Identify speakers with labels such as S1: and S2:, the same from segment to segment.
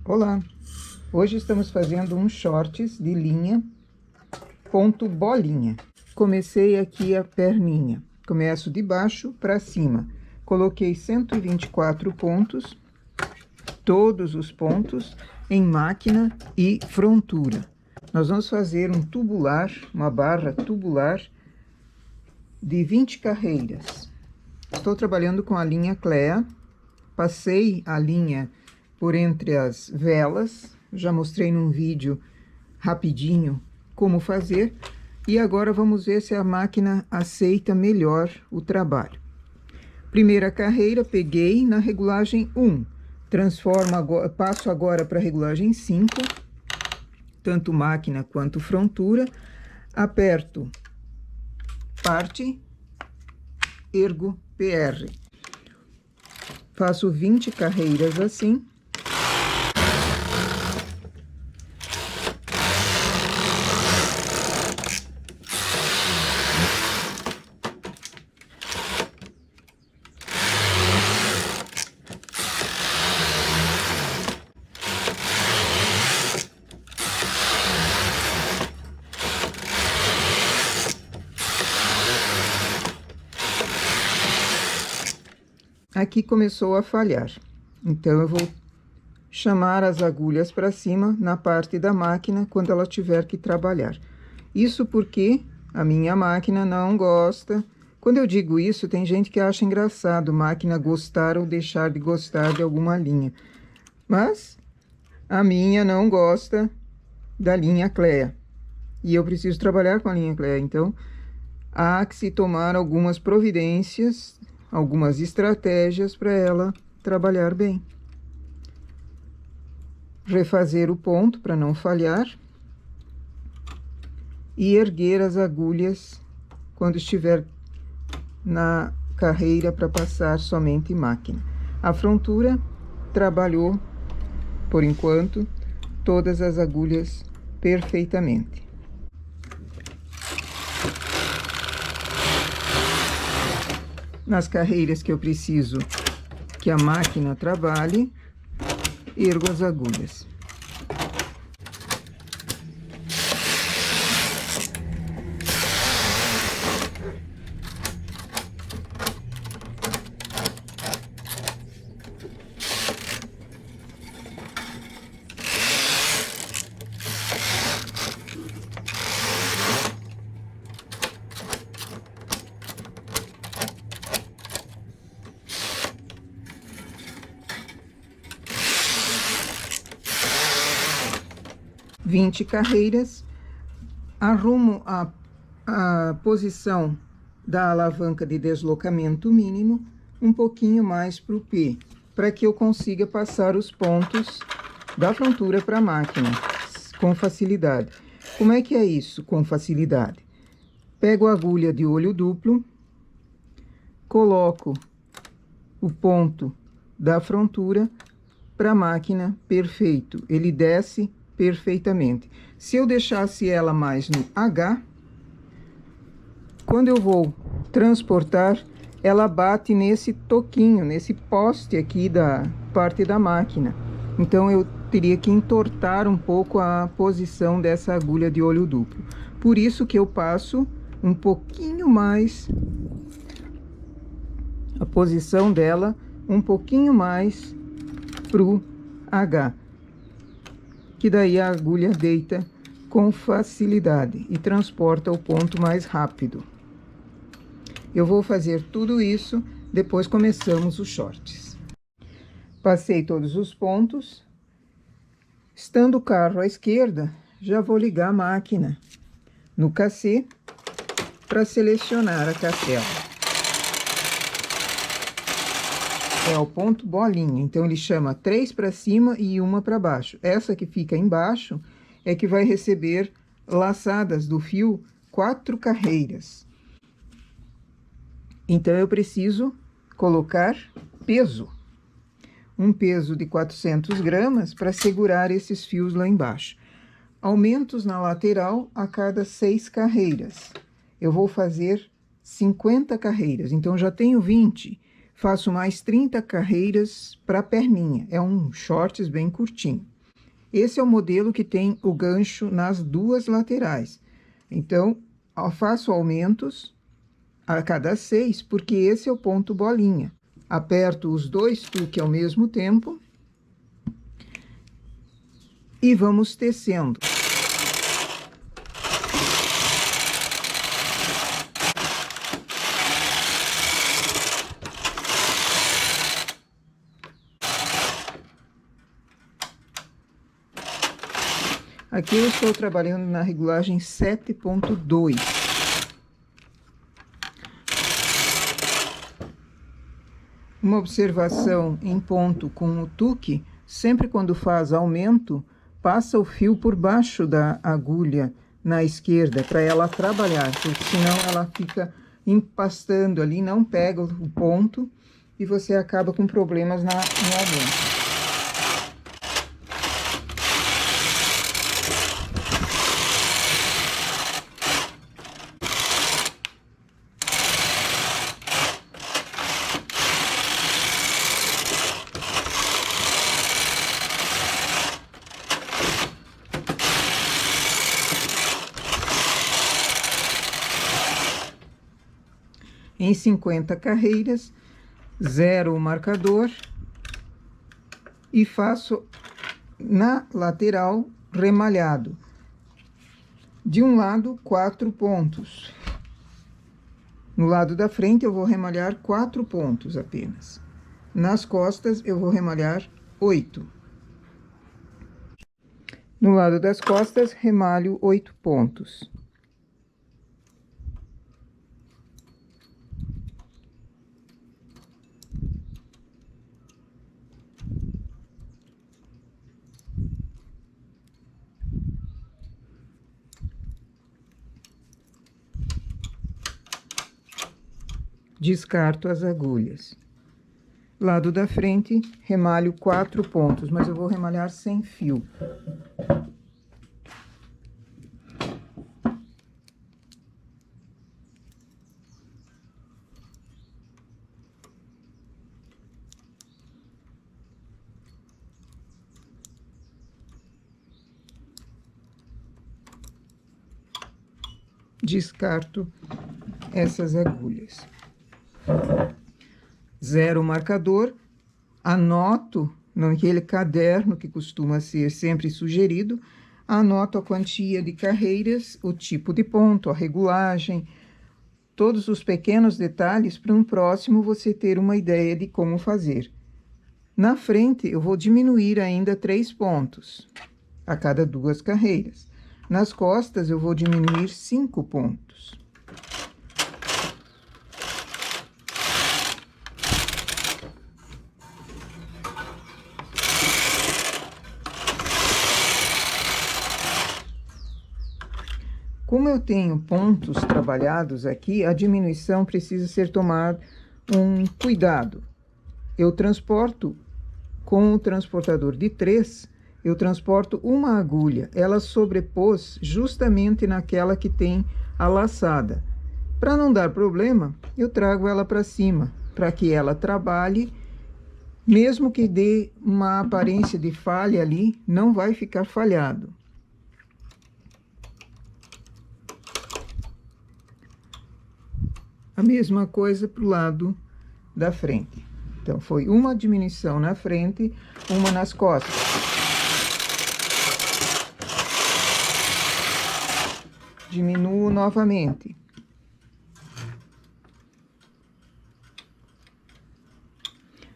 S1: Olá! Hoje estamos fazendo um shorts de linha ponto bolinha. Comecei aqui a perninha. Começo de baixo para cima. Coloquei 124 pontos, todos os pontos em máquina e frontura. Nós vamos fazer um tubular, uma barra tubular de 20 carreiras. Estou trabalhando com a linha Clea. Passei a linha por entre as velas, já mostrei num vídeo rapidinho como fazer, e agora vamos ver se a máquina aceita melhor o trabalho. Primeira carreira, peguei na regulagem 1, passo agora para a regulagem 5, tanto máquina quanto frontura, aperto parte, ergo PR. Faço 20 carreiras assim. Aqui começou a falhar, então eu vou chamar as agulhas para cima na parte da máquina quando ela tiver que trabalhar. Isso porque a minha máquina não gosta. Quando eu digo isso, tem gente que acha engraçado máquina gostar ou deixar de gostar de alguma linha, mas a minha não gosta da linha Clea e eu preciso trabalhar com a linha Clea, então há que se tomar algumas providências, algumas estratégias para ela trabalhar bem. Refazer o ponto para não falhar. E erguer as agulhas quando estiver na carreira para passar somente máquina. A frontura trabalhou, por enquanto, todas as agulhas perfeitamente. Nas carreiras que eu preciso que a máquina trabalhe, ergo as agulhas. Vinte carreiras, arrumo a posição da alavanca de deslocamento mínimo um pouquinho mais para o P, para que eu consiga passar os pontos da frontura para a máquina com facilidade. Como é que é isso com facilidade? Pego a agulha de olho duplo, coloco o ponto da frontura para a máquina, perfeito, ele desce perfeitamente. Se eu deixasse ela mais no H, quando eu vou transportar, ela bate nesse toquinho, nesse poste aqui da parte da máquina. Então eu teria que entortar um pouco a posição dessa agulha de olho duplo. Por isso que eu passo um pouquinho mais a posição dela, um pouquinho mais pro H, que daí a agulha deita com facilidade e transporta o ponto mais rápido. Eu vou fazer tudo isso, depois começamos os shorts. Passei todos os pontos. Estando o carro à esquerda, já vou ligar a máquina no cassê para selecionar a cassela. É o ponto bolinha, então ele chama 3 para cima e 1 para baixo. Essa que fica embaixo é que vai receber laçadas do fio 4 carreiras. Então eu preciso colocar peso. Um peso de 400 gramas para segurar esses fios lá embaixo. Aumentos na lateral a cada 6 carreiras. Eu vou fazer 50 carreiras, então já tenho 20. Faço mais 30 carreiras para perninha. É um shorts bem curtinho. Esse é o modelo que tem o gancho nas duas laterais. Então, eu faço aumentos a cada 6, porque esse é o ponto bolinha. Aperto os 2 tuques ao mesmo tempo e vamos tecendo. Aqui eu estou trabalhando na regulagem 7.2. Uma observação em ponto com o tuque, sempre quando faz aumento, passa o fio por baixo da agulha na esquerda, para ela trabalhar, porque senão ela fica empastando ali, não pega o ponto, e você acaba com problemas no aumento. Em 50 carreiras, zero o marcador e faço na lateral remalhado. De um lado, 4 pontos. No lado da frente, eu vou remalhar 4 pontos apenas. Nas costas, eu vou remalhar 8. No lado das costas, remalho 8 pontos. Descarto as agulhas. Lado da frente, remalho 4 pontos, mas eu vou remalhar sem fio. Descarto essas agulhas. Zero marcador, anoto naquele caderno que costuma ser sempre sugerido, anoto a quantia de carreiras, o tipo de ponto, a regulagem, todos os pequenos detalhes para um próximo você ter uma ideia de como fazer. Na frente, eu vou diminuir ainda 3 pontos a cada 2 carreiras. Nas costas, eu vou diminuir 5 pontos. Como eu tenho pontos trabalhados aqui, a diminuição precisa ser tomado um cuidado. Eu transporto com o transportador de 3, eu transporto uma agulha. Ela sobrepôs justamente naquela que tem a laçada. Para não dar problema, eu trago ela para cima, para que ela trabalhe, mesmo que dê uma aparência de falha ali, não vai ficar falhado. A mesma coisa para o lado da frente. Então, foi uma diminuição na frente, uma nas costas. Diminuo novamente.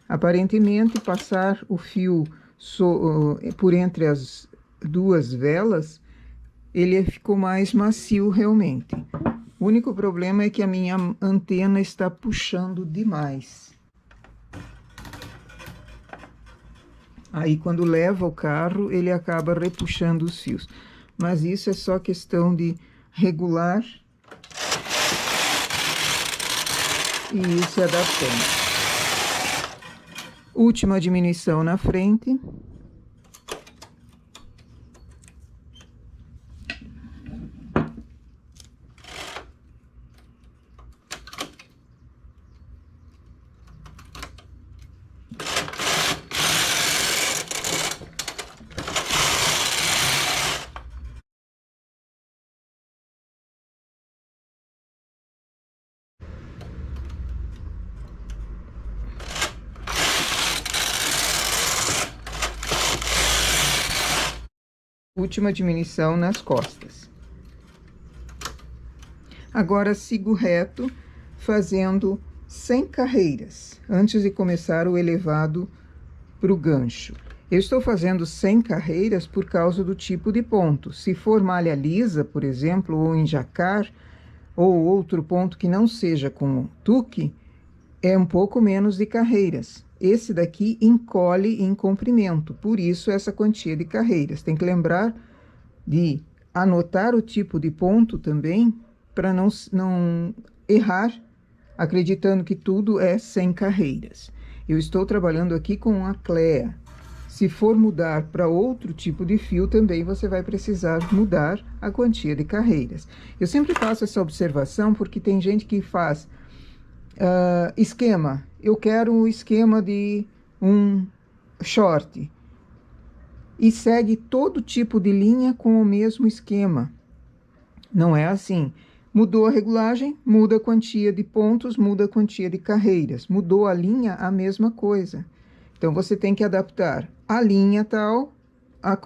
S1: Aparentemente, passar o fio por entre as duas velas, ele ficou mais macio realmente. O único problema é que a minha antena está puxando demais. Aí, quando leva o carro, ele acaba repuxando os fios. Mas isso é só questão de regular e ir se adaptando. Última diminuição na frente. última diminuição nas costas. Agora sigo reto, fazendo 100 carreiras, antes de começar o elevado para o gancho. Eu estou fazendo 100 carreiras por causa do tipo de ponto. Se for malha lisa, por exemplo, ou em jacar, ou outro ponto que não seja com tuque, é um pouco menos de carreiras. Esse daqui encolhe em comprimento, por isso essa quantia de carreiras. Tem que lembrar de anotar o tipo de ponto também, para não errar, acreditando que tudo é 100 carreiras. Eu estou trabalhando aqui com a Clea. Se for mudar para outro tipo de fio, também você vai precisar mudar a quantia de carreiras. Eu sempre faço essa observação porque tem gente que faz esquema. Eu quero o esquema de um short e segue todo tipo de linha com o mesmo esquema. Não é assim. Mudou a regulagem, muda a quantia de pontos, muda a quantia de carreiras. Mudou a linha, a mesma coisa. Então, você tem que adaptar a linha tal, a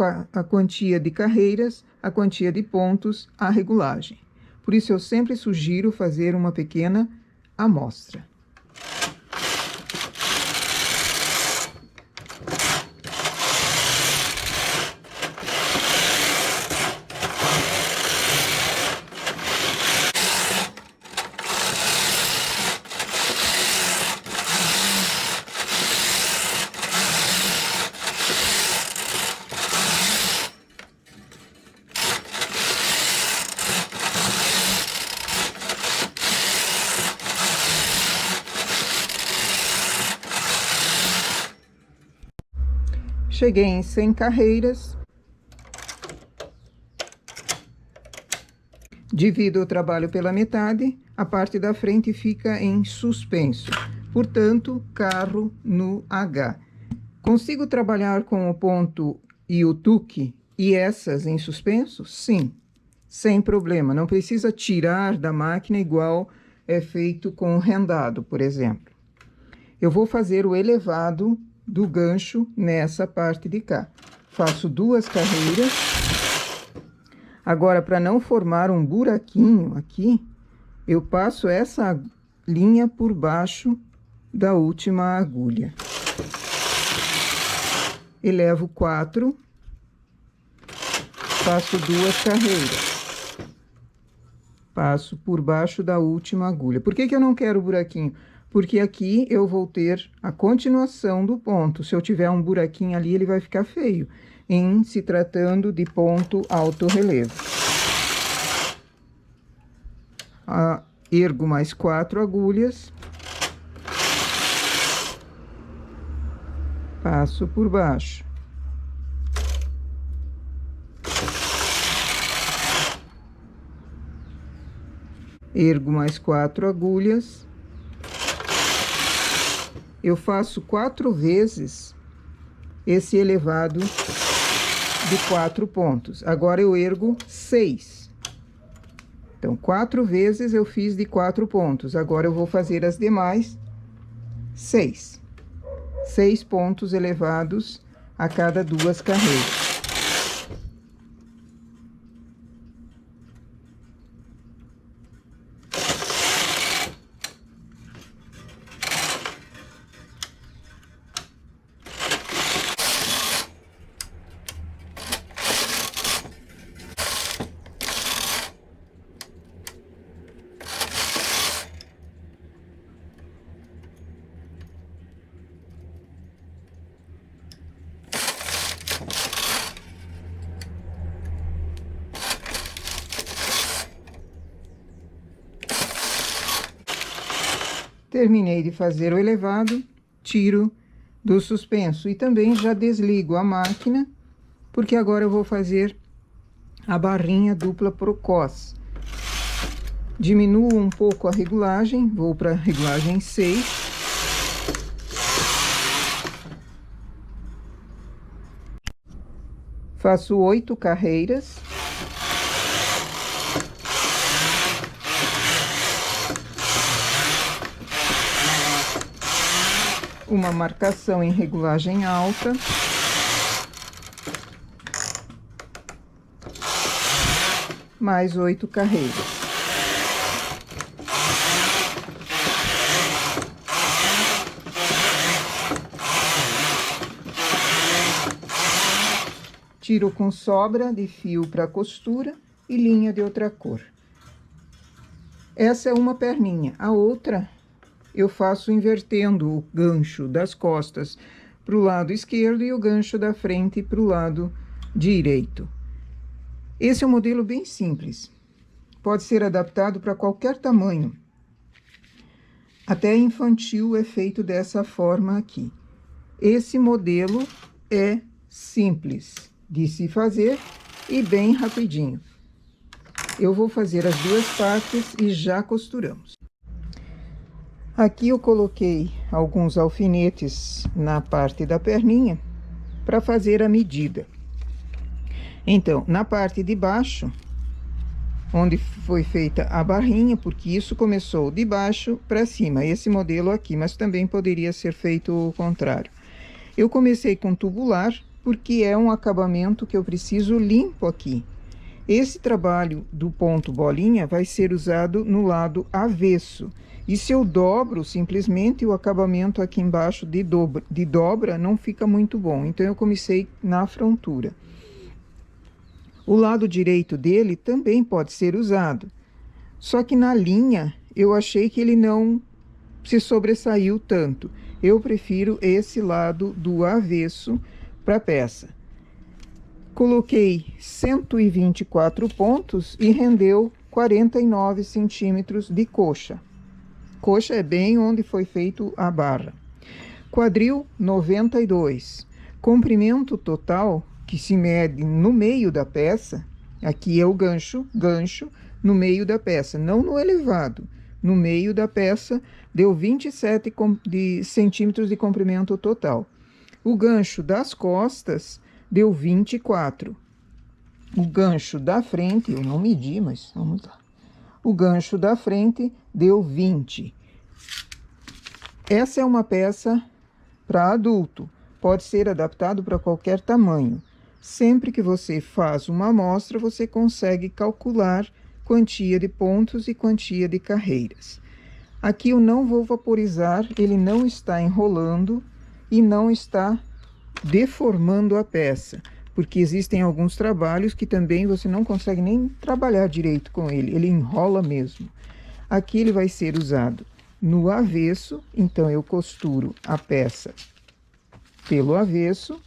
S1: quantia de carreiras, a quantia de pontos, a regulagem. Por isso, eu sempre sugiro fazer uma pequena amostra. Cheguei em 100 carreiras. Divido o trabalho pela metade, a parte da frente fica em suspenso. Portanto, carro no H. Consigo trabalhar com o ponto e o tuque e essas em suspenso? Sim, sem problema. Não precisa tirar da máquina igual é feito com o rendado, por exemplo. Eu vou fazer o elevado do gancho nessa parte de cá. Faço 2 carreiras. Agora, para não formar um buraquinho aqui, eu passo essa linha por baixo da última agulha. Elevo 4. Faço 2 carreiras. Passo por baixo da última agulha. Por que que eu não quero buraquinho? Porque aqui eu vou ter a continuação do ponto. Se eu tiver um buraquinho ali, ele vai ficar feio, em se tratando de ponto alto relevo. Ergo mais 4 agulhas. Passo por baixo. Ergo mais 4 agulhas. Eu faço 4 vezes esse elevado de 4 pontos. Agora, eu ergo 6. Então, 4 vezes eu fiz de 4 pontos. Agora, eu vou fazer as demais 6. 6 pontos elevados a cada 2 carreiras. Terminei de fazer o elevado, tiro do suspenso e também já desligo a máquina, porque agora eu vou fazer a barrinha dupla Procós. Diminuo um pouco a regulagem, vou para a regulagem 6. Faço 8 carreiras. Uma marcação em regulagem alta. mais 8 carreiras. Tiro com sobra de fio para costura e linha de outra cor. Essa é uma perninha. A outra eu faço invertendo o gancho das costas para o lado esquerdo e o gancho da frente para o lado direito. Esse é um modelo bem simples. Pode ser adaptado para qualquer tamanho. Até infantil é feito dessa forma aqui. Esse modelo é simples de se fazer e bem rapidinho. Eu vou fazer as duas partes e já costuramos. Aqui eu coloquei alguns alfinetes na parte da perninha para fazer a medida. Então, na parte de baixo, onde foi feita a barrinha, porque isso começou de baixo para cima, esse modelo aqui, mas também poderia ser feito o contrário. Eu comecei com tubular, porque é um acabamento que eu preciso limpo aqui. Esse trabalho do ponto bolinha vai ser usado no lado avesso. E se eu dobro simplesmente, o acabamento aqui embaixo de dobra não fica muito bom. Então, eu comecei na frontura. O lado direito dele também pode ser usado. Só que na linha, eu achei que ele não se sobressaiu tanto. Eu prefiro esse lado do avesso para a peça. Coloquei 124 pontos e rendeu 49 centímetros de coxa. Coxa é bem onde foi feito a barra. Quadril 92. Comprimento total, que se mede no meio da peça, aqui é o gancho no meio da peça, não no elevado. No meio da peça deu 27 centímetros de comprimento total. O gancho das costas deu 24. O gancho da frente, eu não medi, mas vamos lá. O gancho da frente deu 20. Essa é uma peça para adulto. Pode ser adaptado para qualquer tamanho. Sempre que você faz uma amostra, você consegue calcular quantia de pontos e quantia de carreiras. Aqui eu não vou vaporizar, ele não está enrolando e não está deformando a peça, porque existem alguns trabalhos que também você não consegue nem trabalhar direito com ele, ele enrola mesmo. Aqui ele vai ser usado no avesso, então eu costuro a peça pelo avesso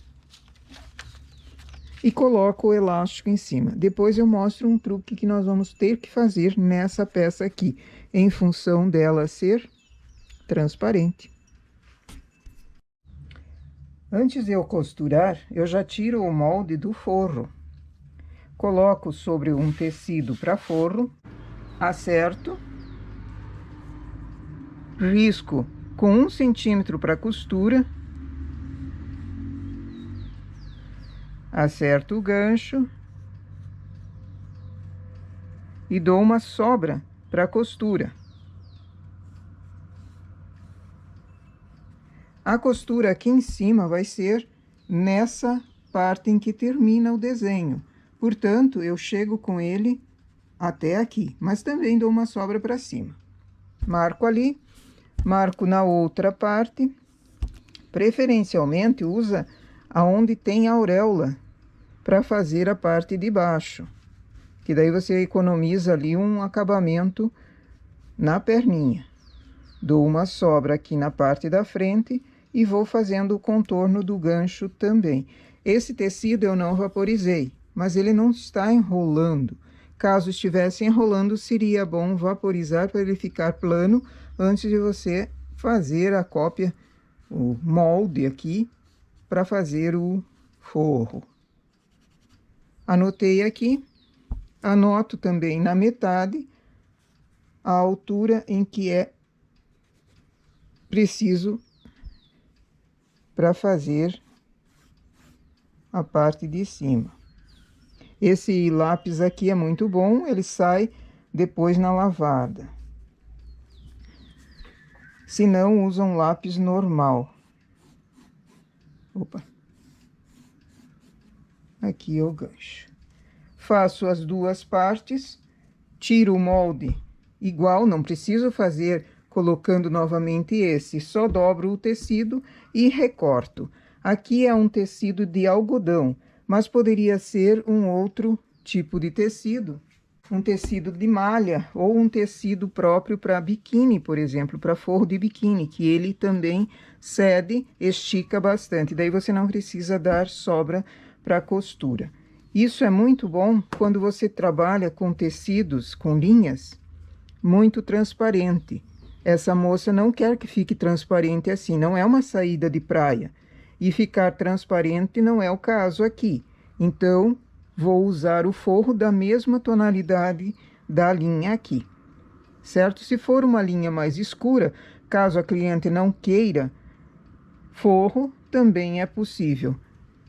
S1: e coloco o elástico em cima. Depois eu mostro um truque que nós vamos ter que fazer nessa peça aqui, em função dela ser transparente. Antes de eu costurar, eu já tiro o molde do forro. Coloco sobre um tecido para forro, acerto, risco com 1 centímetro para costura, acerto o gancho e dou uma sobra para costura. A costura aqui em cima vai ser nessa parte em que termina o desenho. Portanto, eu chego com ele até aqui, mas também dou uma sobra para cima. Marco ali, marco na outra parte. Preferencialmente, usa aonde tem auréola para fazer a parte de baixo, que daí você economiza ali um acabamento na perninha. Dou uma sobra aqui na parte da frente e vou fazendo o contorno do gancho também. Esse tecido eu não vaporizei, mas ele não está enrolando. Caso estivesse enrolando, seria bom vaporizar para ele ficar plano antes de você fazer a cópia, o molde aqui, para fazer o forro. Anotei aqui, anoto também na metade a altura em que é preciso para fazer a parte de cima. Esse lápis aqui é muito bom, ele sai depois na lavada. Se não, usa um lápis normal. Opa. Aqui é o gancho. faço as duas partes, tiro o molde igual, não preciso fazer colocando novamente esse, só dobro o tecido e recorto. Aqui é um tecido de algodão, mas poderia ser um outro tipo de tecido, um tecido de malha ou um tecido próprio para biquíni, por exemplo, para forro de biquíni, que ele também cede, estica bastante. Daí você não precisa dar sobra para costura. Isso é muito bom quando você trabalha com tecidos, com linhas, muito transparente. Essa moça não quer que fique transparente assim, não é uma saída de praia. E ficar transparente não é o caso aqui. Então, vou usar o forro da mesma tonalidade da linha aqui, certo? Se for uma linha mais escura, caso a cliente não queira forro, também é possível.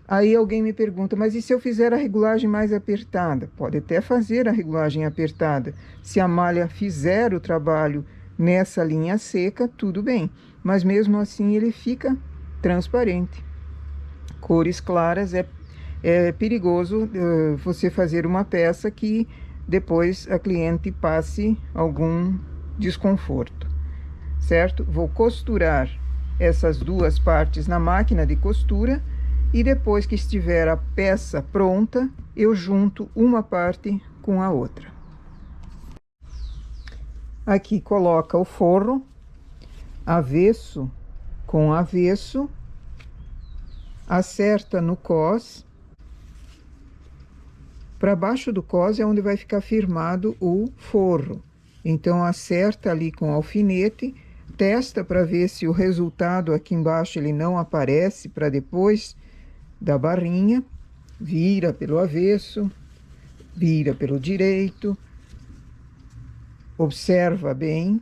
S1: Aí alguém me pergunta, mas e se eu fizer a regulagem mais apertada? Pode até fazer a regulagem apertada. Se a malha fizer o trabalho nessa linha seca, tudo bem. Mas mesmo assim ele fica transparente. Cores claras é perigoso você fazer uma peça que depois a cliente passe algum desconforto, certo? Vou costurar essas duas partes na máquina de costura e depois que estiver a peça pronta, eu junto uma parte com a outra. Aqui coloca o forro, avesso com avesso, acerta no cós. Para baixo do cós é onde vai ficar firmado o forro. Então, acerta ali com alfinete, testa para ver se o resultado aqui embaixo ele não aparece para depois da barrinha. Vira pelo avesso, vira pelo direito. Observa bem.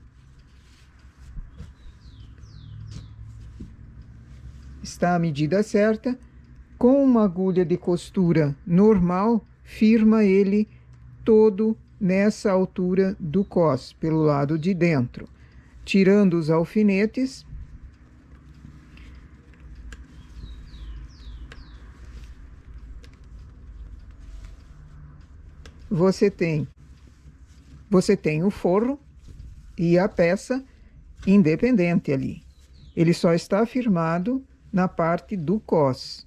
S1: Está a medida certa. Com uma agulha de costura normal, firma ele todo nessa altura do cós, pelo lado de dentro. Tirando os alfinetes, você tem o forro e a peça independente ali. Ele só está firmado na parte do cós.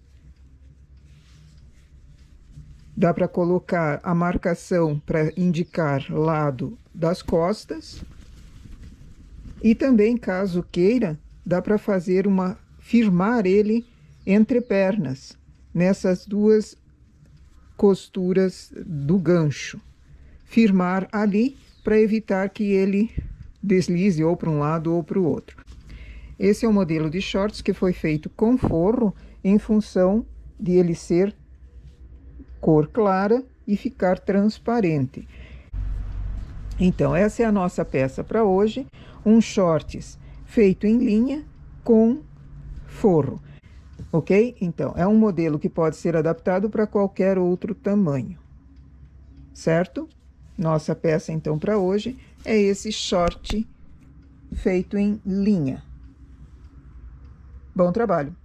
S1: Dá para colocar a marcação para indicar lado das costas. E também, caso queira, dá para fazer firmar ele entre pernas, nessas duas costuras do gancho. Firmar ali para evitar que ele deslize ou para um lado ou para o outro. Esse é o modelo de shorts que foi feito com forro em função de ele ser cor clara e ficar transparente. Então, essa é a nossa peça para hoje, um shorts feito em linha com forro, ok? Então, é um modelo que pode ser adaptado para qualquer outro tamanho, certo? Nossa peça, então, para hoje é esse short feito em linha. Bom trabalho!